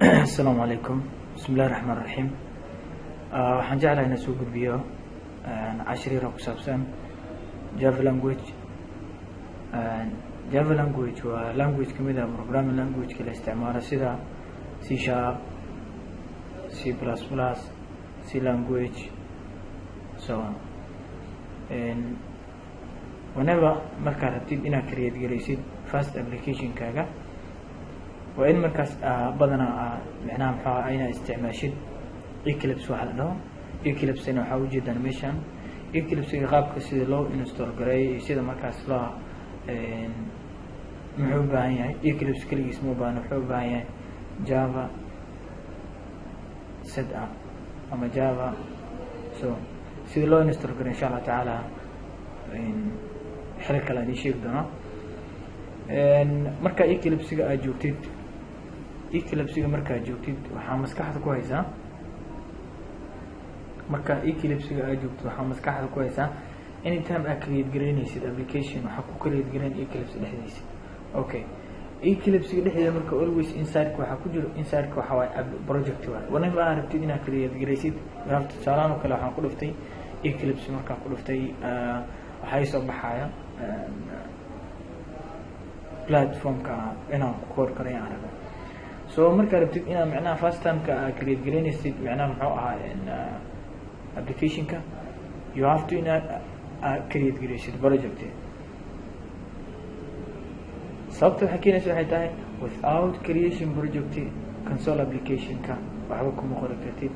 السلام عليكم. بسم الله الرحمن الرحيم. waxaan jeclahay inaan soo gudbiyo cashir yar oo ku saabsan Java language. Java language waa language kamid ah programming language la isticmaalo sida C#, C++, C language, so on. Whenever markaad rabtid inaad create garaysid first application kaaga waa in markaas badanaa macnaha maxaa ayna isticmaashid Eclipse waxa la dhaho. Eclipse waxa uu jeedaan meeshan Eclipse qaabka sida loo install gareeyo sida markaas loo muxuu u baahan yahay Eclipse kaligiis ma baahan, wuxuu u baahan yahay Java setup ama Java, so sida loo install gareeyo insha Allah taala xil kale aan sheegi doono. marka Eclipse aad joogtid waxaa maskaxda ku haysaa anytime aad create gareynaysid application waxaa ku create gareyn Eclipse dhexdiisa. Okay, Eclipse dhexdeeda marka always inside waxaa ku jiro waxa waaye project waaye. whenever aad rabtid inaad create gareysid tusaalaan oo kale waxaan ku dhuftay Eclipse, markaan ku dhuftay waxay soo baxaya platformka inaan ku kor kareeyo arag. So marka rabtid inaad macnaha first time ka create gareynaysid macnaha muxuu ahaa application ka you have to create gareysid project. sababta waxay keenaysaa waxay tahay without creation project console application ka waxba kuma qori kartid.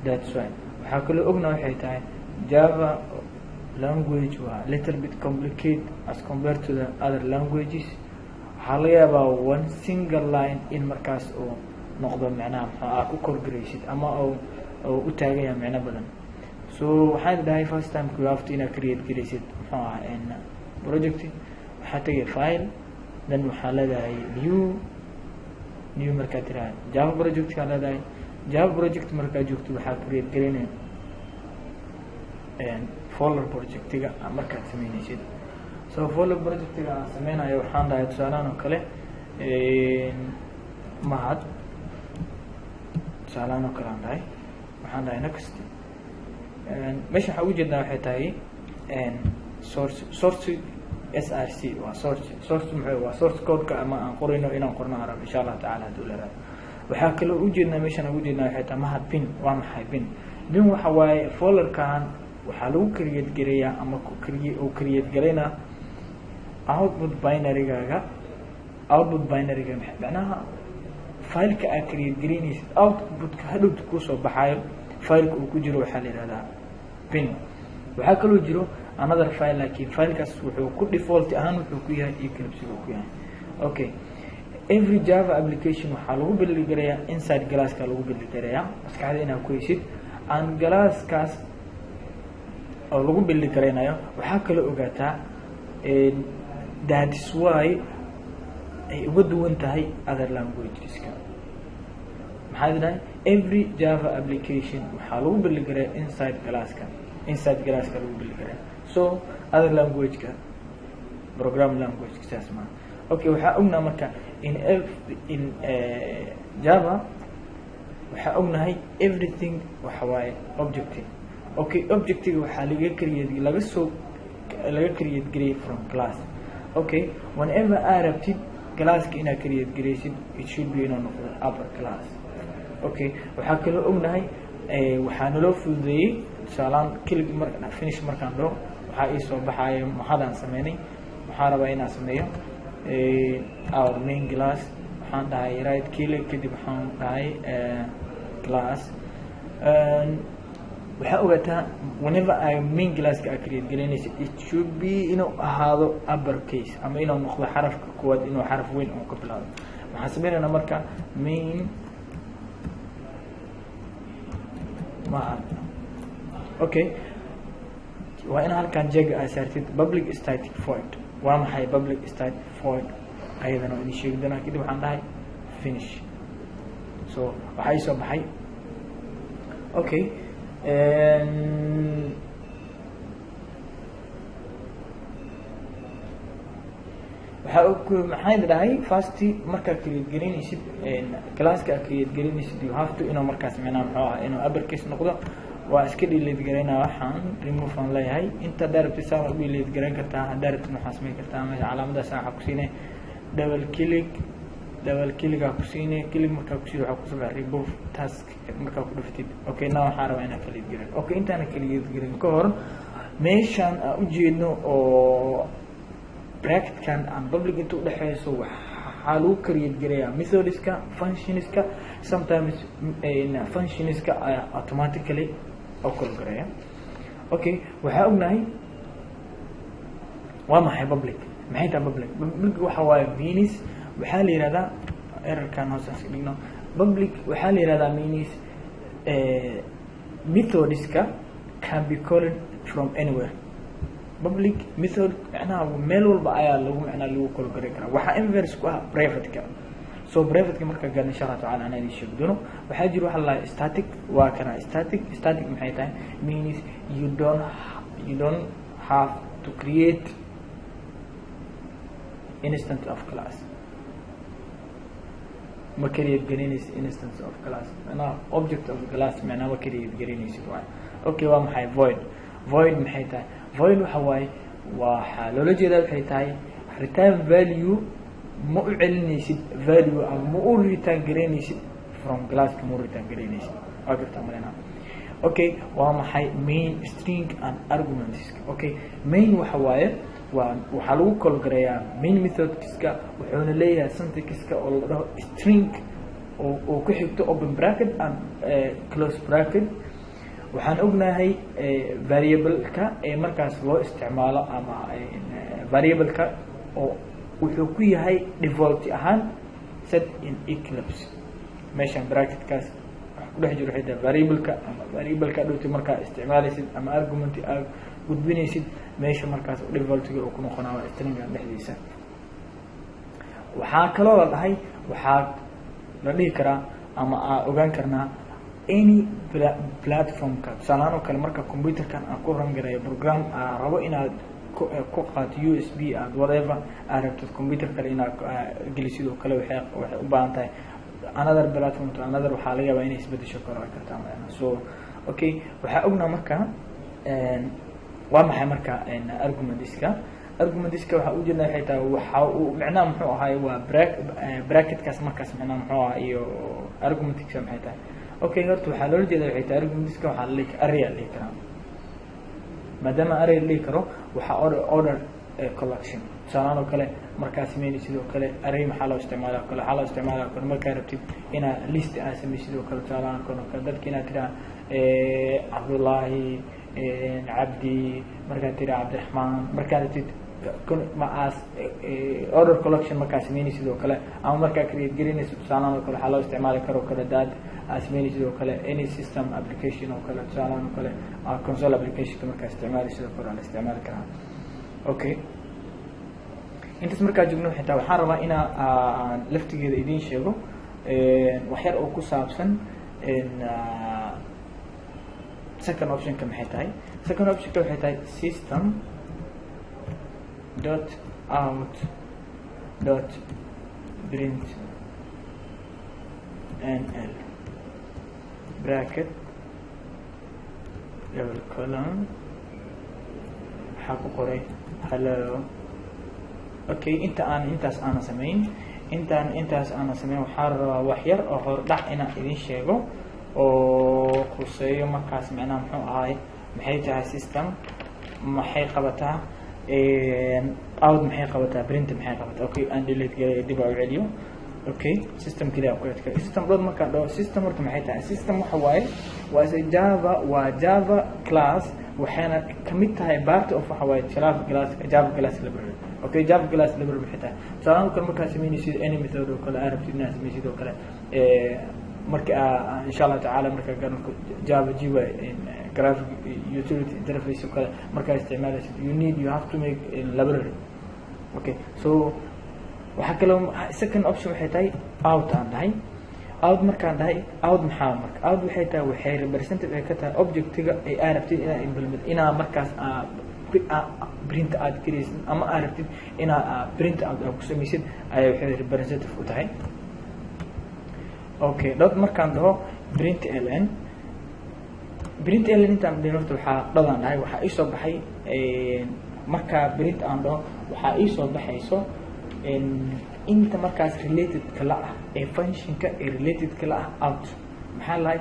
That's why waxaa kaloo ogna waxay tahay Java language waa little bit complicated as compared to the other languages. waxaa laga yaabaa one single line in markaas oo noqdo macnaha maxaa ku kor gareysid ama oo u taagaya macna badan. So waxaan dhahay first time you have to create gareysid muxuu ahaa project. waxaa tagay file, then waxaa leedahay new markaa tiraa Java project ka leedahay. Java project markaa joogto waxaa create gareynaya folder project-ga markaad sameynaysid. So folder project-ga aan sameynayo waxaan dhahay tusaalaan oo kale mahad tusaalaan oo kale aan dhahay waxaan dhahay next. meesha waxaa ujeedaa waxay tahay source src waa source muxuu waa source code-ka ama aan qorayno inaan qorno arab insha Allah taala haduu leeyahay. waxaa kaloo ujeednaa meeshan waxay tahay mahad pin. waa maxay pin waxa waaye folder-kan waxaa lagu create gareeyaa ama create gareynaa output binary-gaaga macnaha file-ka aad create gareynaysid output-ka hadhowta kusoo baxayo file-ka uu ku jiro waxaa la yihahdaa pin. waxaa kaloo jiro another file laakiin file-kaas wuxuu ku default ahaan wuxuu ku yahay Eclipse uu ku yahay. Okay, every Java application waxaa lagu build gareeyaa inside class-ka lagu build gareeyaa. maskaxda inaad ku heshid aan class-kaas oo lagu build gareynayo waxaa kale ogaataa that is why ay uga duwan tahay other languages-ka. maxaa dhahay every Java application waxaa lagu build gareeyaa inside class-ka lagu build gareeyaa. So other language-ka program language saas ma. Okay, waxaa ognaa marka in Java waxaa ognahay everything waxa waaye objective. Okay, objective waxaa laga create gareey from class. Okay, whenever aad rabtid class-ka inaad create gareysid it should be inuu noqdo upper class. Okay, waxaa kaloo ognahay waxaa naloo fududeeyey tusaalaan click marka finish markaan dhaho waxaa ii soo baxaya mahadaan sameynay. waxaan rabaa inaan sameeyo our main class. waxaan dhahay right click kadib waxaan dhahay class. waxaa ogaataa whenever I main class-ka aad create gareynaysid it should be inuu ahaado upper case ama inuu noqdo xarafka koowaad inuu xaraf weyn oo ka bilaabo. waxaan sameynaynaa marka main mahad. Okay, waa in halkan jeg aad saartid public static void. waa maxay public static void ayadana idin sheegi doonaa. kadib waxaan dhahay finish. So waxaa ii soo baxay okay maxay dhahay first marka create gareynaysid classka create gareynaysid you have to inuu markaas macnaha muxuu ahaa inuu uppercase noqdo waa iska delete gareynaa waxaan remove aan leeyahay inta direct saan u delete gareyn kartaa direct waxaan sameyn kartaa meesha calaamadaas aan ku siinay double click ku siinay click marka ku siiyo waxa ku soo remove task marka ku dhuftid okay now waxaan rabaa inaan delete gareyn okay intaan delete gareyn ka hor meeshan aan u jeedno oo bracket kan aan public inta u dhaxayso waxaa lagu create gareeyaa methodska functionska sometimes functionska automatically oo kala gareeya okay waxaa ognahay waa maxay public maxay tahay public waxa waaye means waxaa la yiraahdaa errorkan hoos aan dhigno public waxaa la yiraahdaa means methodska can be called from anywhere public method macnaha meel walba ayaa lagu macnaa lagu kala gareyn karaa waxa inverse ku ah private ka so private ka marka gaar insha Allah taala aan idin sheegi doono waxaa jiro waxa la static waa kana static maxay tahay means you don't have to create instance of class ma create gareynaysid instance of class macnaha object of class macnaha ma create gareynaysid waa okay waa maxay void maxay tahay void waxa waaye waxa loola jeedaa waxay tahay return value ma u celinaysid value ama ma u return gareynaysid from class ka ma return gareynaysid agta marina okay waa maxay main string and arguments okay main waxa waaye waxa lagu kala gareeyaa main methodska wuxuuna leeyahay syntaxka oo la dhaho string oo ku xigto open bracket and close bracket waxaan ognahay variable-ka ee markaas loo isticmaalo ama variable-ka oo wuxuu ku yahay default ahaan set in Eclipse meeshan bracket-kaas waxa ku dhex jiro xitaa variable-ka ama variable-ka dhowti markaa isticmaalaysid ama argument aad gudbinaysid meesha markaas default-ga uu ku noqonaa string-ga dhexdiisa waxaa kaloo la dhahay waxaa la dhihi karaa ama ogaan karnaa any platform ka salaano kale marka computer-kan aan ku run gareeyo program rabo inaad ku qaato USB aad whatever aad rabto computer kale inaad gelisid oo kale waxay u baahan tahay another platform to another waxaa laga yaabaa inay isbedesho karo kartaa so okay waxaa ognaa marka waa maxay marka argumentiska waxa u jeednaa waxay tahay waxa uu macnaha muxuu ahaay waa bracket-kaas markaas macnaha muxuu ahaa iyo argumentiska maxay tahay okay horta waxaa loola jeedaa waxay tahay argumentiska waxaa la leeyahay array la leeyahay karaa maadaama array la leeyahay karo waxaa order collection salaano kale markaas meeni sidoo kale array maxaa loo isticmaalaa kale waxaa loo isticmaalaa kale markaa rabtid inaad list aad samaysid sidoo kale salaano kale dadka inaad tiraa Cabdullaahi Cabdi markaa tiraa Cabdiraxmaan markaa rabtid maas order collection markaas meeni sidoo kale ama markaa create gareynayso salaano kale waxaa loo isticmaali karo kale dad asmeeni sidoo kale any system application oo kale salaano kale console application markaa isticmaali sidoo kale la isticmaali karaa okay intaas markaa joogno xitaa waxaan rabaa inaan laftigeeda idin sheego wax yar oo ku saabsan second option ka maxay tahay second option ka waxay tahay system dot out dot print nl bracket double column waxaa ku qoray hello okay intaas aan sameyn waxaa rabaa wax yar oo hordhac inaan idin sheego oo khuseeyo markaas macnaha muxuu ahaay maxay tahay system maxay qabataa out maxay qabataa print maxay qabataa okay aan delete gareeyo dib u celiyo okay system kaliya ku edka system dad marka dhaw system horta maxay tahay system waxa waaye waa java class waxaana kamid tahay part of waxa waaye java class library okay java class library maxay tahay salaano kale markaa sameynaysid any method oo kale arabtid inaad samaysid oo kale marka insha Allah taala marka gaarno java graphic utility interface oo kale marka isticmaalaysid you have to make a library okay so waxa kale second option waxay tahay out aan dhahay out markaan dhahay out maxaa marka out waxay tahay waxay representative ka tahay objectiga ay arabtid inaad implement inaa markaas print aad garaysid ama aad rabtid inaad print out ku samaysid ayaa waxay representative u tahay. Okay, dot markaan dhaho print ln intaan dhigto waxaa dhadan dhahay waxaa ii soo baxay markaa print aan dhaho waxaa ii soo baxayso inta markaas related kala ah ee functionka ee related kala ah out. maxaa lahay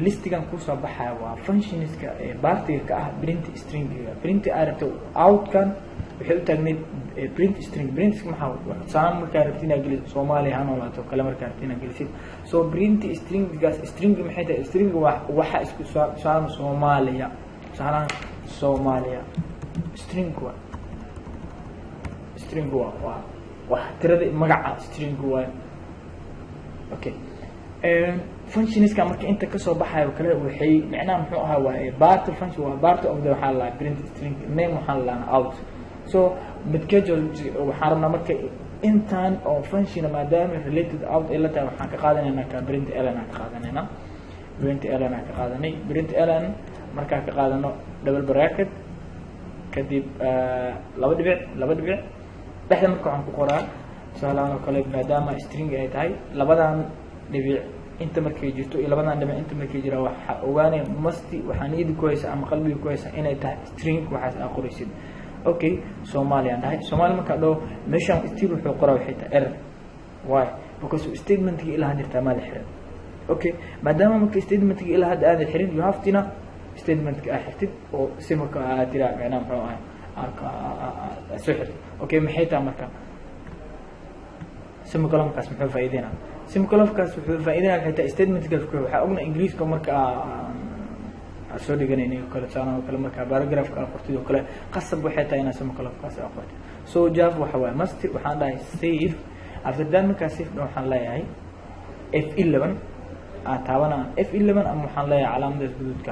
listigan kusoo baxaya waa functionska partiga ka ah print stringiga. print arabta outkan waxay u taagneyd print string. print maxaa saan markaa rabtid inaad gelisid Soomaaliya ha noolaato kale markaa rabtid inaad gelisid. so print stringigaas string maxay tahay? string waxa isku saan Soomaaliya string waa tirada magaca string waa. okay, functionska marka inta ka soo baxayo kale waxay macnaha muxuu ahaa waa part function waa part of the waxa la print string name waxa la out. so midkajol waxaan rabnaa marka intaan oo function maadaama related out ila tahay waxaan ka qaadanaynaa ka print ln ka qaadanaynaa. print ln marka ka qaadano double bracket kadib laba dhibic dhexda marka waxaan ku qoraa tusaalahan oo kale maadaama string ay tahay labadan dhibic inta markay jirto iyo labadan dhibic inta markay jira waxa ogaanay masti waxaan idin ku haysaa ama qalbiga ku haysaa inay tahay string waxaas aad qoraysid. okay, Soomaaliya dhahay Soomaali marka dhoo meeshan still wuxuu qoraa waxay tahay error. why? because statementkii ilaa hadda ma la xirin. okay, maadaama marka statementkii ilaa hadda aad xirin you have to statementka aad xirtid oo simka aad tira macnaha muxuu ahaa soo xirtid. okay, maxay tahay marka semicolonkaas muxuu faa'iideynaa? semicolonkaas wuxuu faa'iideynaa xitaa statementkaas waxaa ogna ingiriiska marka soo dhiganayna kale saano kale marka paragraphka qortid oo kale qasab waxay tahay inaa semicolonkaas qortid. so java waxa waa must waxaan dhahay save. after that marka save waxaan leeyahay F11 taabana F11 ama waxaan leeyahay calaamadaas guduudka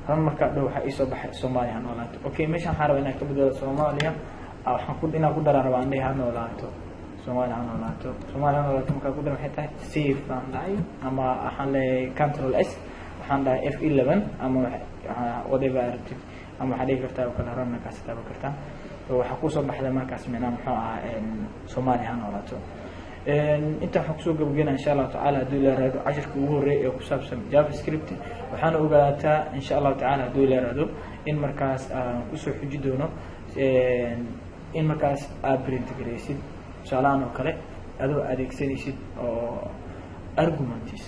ran marka dhow waxa ii soo baxay Soomaaliya noolaato. okay, meeshan waxaan rabaa inaan ka bedelo Soomaaliya waxaan ku inaan ku daraa rabaa indhaha noolaato Soomaaliya noolaato marka ku daraa waxay tahay save baan dhahay ama waxaan leeyahay control s waxaan dhahay F11 ama whatever aragtid ama waxaad dhigi kartaa oo kale ran markaas taabo kartaa. waxa ku soo baxday markaas macnaha muxuu ahaa Soomaaliya noolaato. inta waxaan kusoo gabagaynaa insha Allah tacaala haddii la raado cashirka ugu horeeya ee ku saabsan javascript waxaana ogaataa insha Allah tacaala haddii la raado in markaas aan kusoo xuji doono in markaas aad print garaysid tusaalahan oo kale adoo adeegsanaysid oo arguments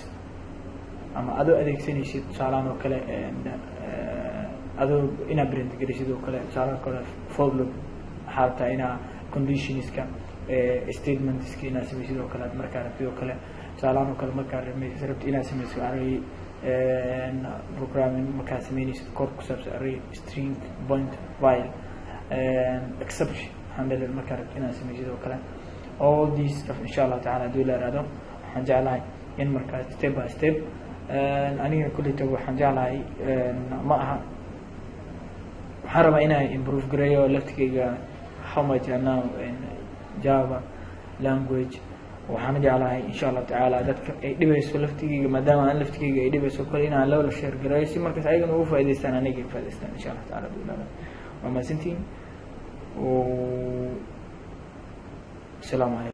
ama adoo adeegsanaysid tusaalahan oo kale adoo ina print garaysid oo kale tusaalahan kale for loop waxaa rabtaa inaa conditionska statementska inaa samaysid oo kale markaa rabtid oo kale tusaalahan oo kale markaa rabtid inaa samaysid array programming markaa samaynaysid kor ku saabsan array string point while exception handle markaa rabtid inaa samaysid oo kale all these stuff insha Allah tacaala haddii la raado waxaan jeclahay in markaa step by step aniga kulleyta waxaan jeclahay ma aha waxaan rabaa inaan improve gareeyo laftigayga how much I know in Java language waxaan jeclahay insha Allah tacaala dadka ay dhibayso laftigayga maadaama aan laftigayga ay dhibayso kale inaan la share gareeyo si markaas ayagana ugu faa'iideystaan aniga faa'iideystaan insha Allah tacaala waa mahadsantiin. السلام عليكم.